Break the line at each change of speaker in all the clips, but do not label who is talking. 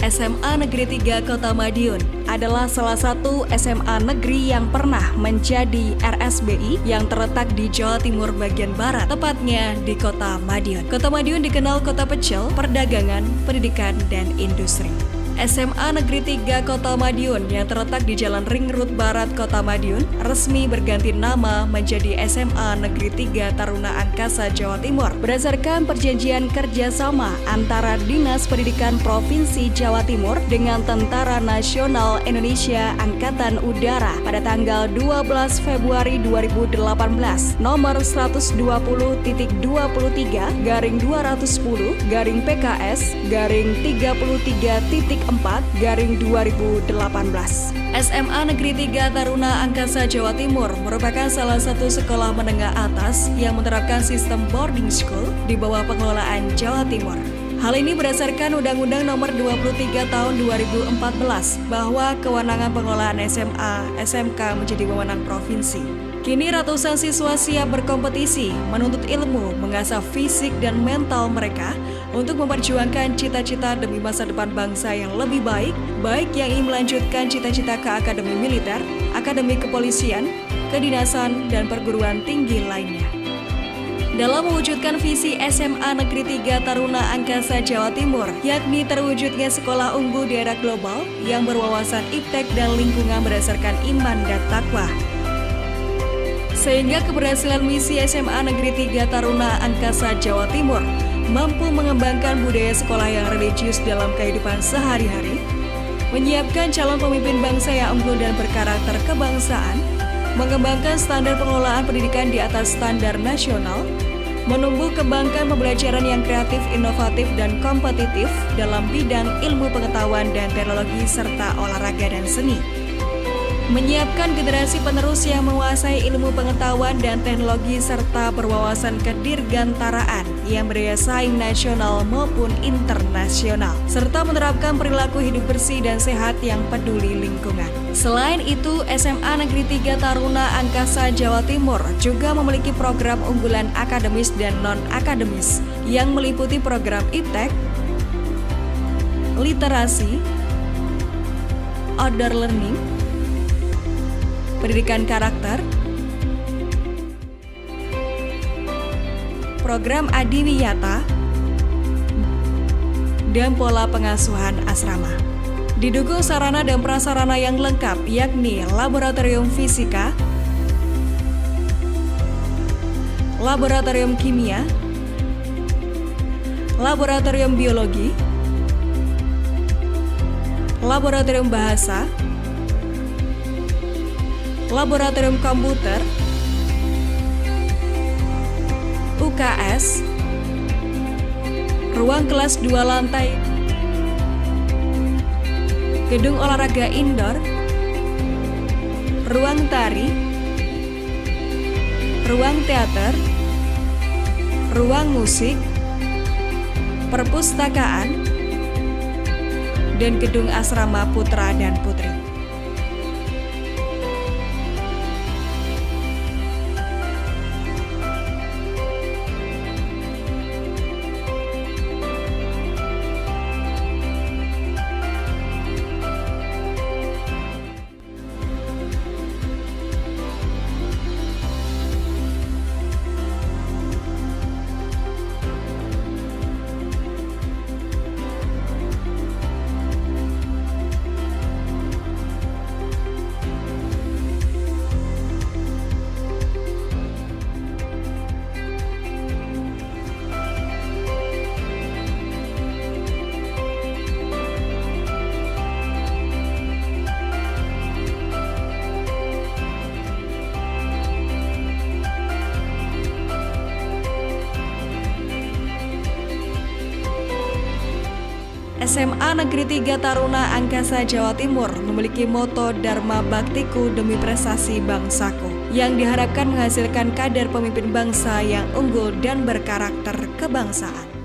SMA Negeri 3 Kota Madiun adalah salah satu SMA negeri yang pernah menjadi RSBI yang terletak di Jawa Timur bagian barat, tepatnya di Kota Madiun. Kota Madiun dikenal kota pecel, perdagangan, pendidikan, dan industri. SMA Negeri 3 Kota Madiun yang terletak di Jalan Ring Road Barat Kota Madiun resmi berganti nama menjadi SMA Negeri 3 Taruna Angkasa Jawa Timur berdasarkan perjanjian kerjasama antara Dinas Pendidikan Provinsi Jawa Timur dengan Tentara Nasional Indonesia Angkatan Udara pada tanggal 12 Februari 2018 nomor 120.223/PKS/33.4/2018. SMA Negeri 3 Taruna Angkasa Jawa Timur merupakan salah satu sekolah menengah atas yang menerapkan sistem boarding school di bawah pengelolaan Jawa Timur. Hal ini berdasarkan Undang-Undang Nomor 23 Tahun 2014 bahwa kewenangan pengelolaan SMA, SMK menjadi wewenang provinsi. Kini ratusan siswa siap berkompetisi, menuntut ilmu, mengasah fisik dan mental mereka untuk memperjuangkan cita-cita demi masa depan bangsa yang lebih baik, baik yang ingin melanjutkan cita-cita ke akademi militer, akademi kepolisian, kedinasan, dan perguruan tinggi lainnya. Dalam mewujudkan visi SMA Negeri 3 Taruna Angkasa Jawa Timur, yakni terwujudnya sekolah unggul di era global yang berwawasan iptek dan lingkungan berdasarkan iman dan takwa. Sehingga keberhasilan misi SMA Negeri 3 Taruna Angkasa Jawa Timur mampu mengembangkan budaya sekolah yang religius dalam kehidupan sehari-hari, menyiapkan calon pemimpin bangsa yang unggul dan berkarakter kebangsaan, mengembangkan standar pengelolaan pendidikan di atas standar nasional, menumbuh kembangkan pembelajaran yang kreatif, inovatif, dan kompetitif dalam bidang ilmu pengetahuan dan teknologi serta olahraga dan seni. Menyiapkan generasi penerus yang menguasai ilmu pengetahuan dan teknologi serta berwawasan kedirgantaraan yang berdaya saing nasional maupun internasional, serta menerapkan perilaku hidup bersih dan sehat yang peduli lingkungan. Selain itu, SMA Negeri 3 Taruna Angkasa Jawa Timur juga memiliki program unggulan akademis dan non-akademis yang meliputi program iptek, literasi, outdoor learning, pendidikan karakter, program adiwiyata, dan pola pengasuhan asrama. Didukung sarana dan prasarana yang lengkap yakni laboratorium fisika, laboratorium kimia, laboratorium biologi, laboratorium bahasa, laboratorium komputer, UKS, ruang kelas 2 lantai, gedung olahraga indoor, ruang tari, ruang teater, ruang musik, perpustakaan, dan gedung asrama putra dan putri. SMA Negeri 3 Taruna Angkasa Jawa Timur memiliki moto Dharma Baktiku demi prestasi bangsaku yang diharapkan menghasilkan kader pemimpin bangsa yang unggul dan berkarakter kebangsaan.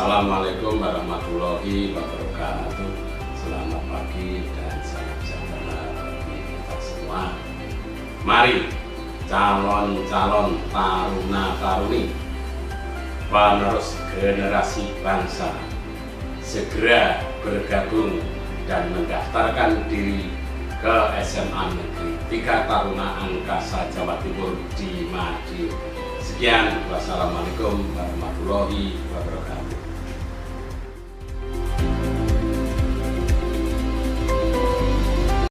Assalamualaikum warahmatullahi wabarakatuh. Selamat pagi dan salam sejahtera bagi kita semua. Mari calon-calon taruna-taruni penerus generasi bangsa segera bergabung dan mendaftarkan diri ke SMA Negeri 3 Taruna Angkasa Jawa Timur di Madiun. Sekian, wassalamualaikum warahmatullahi wabarakatuh.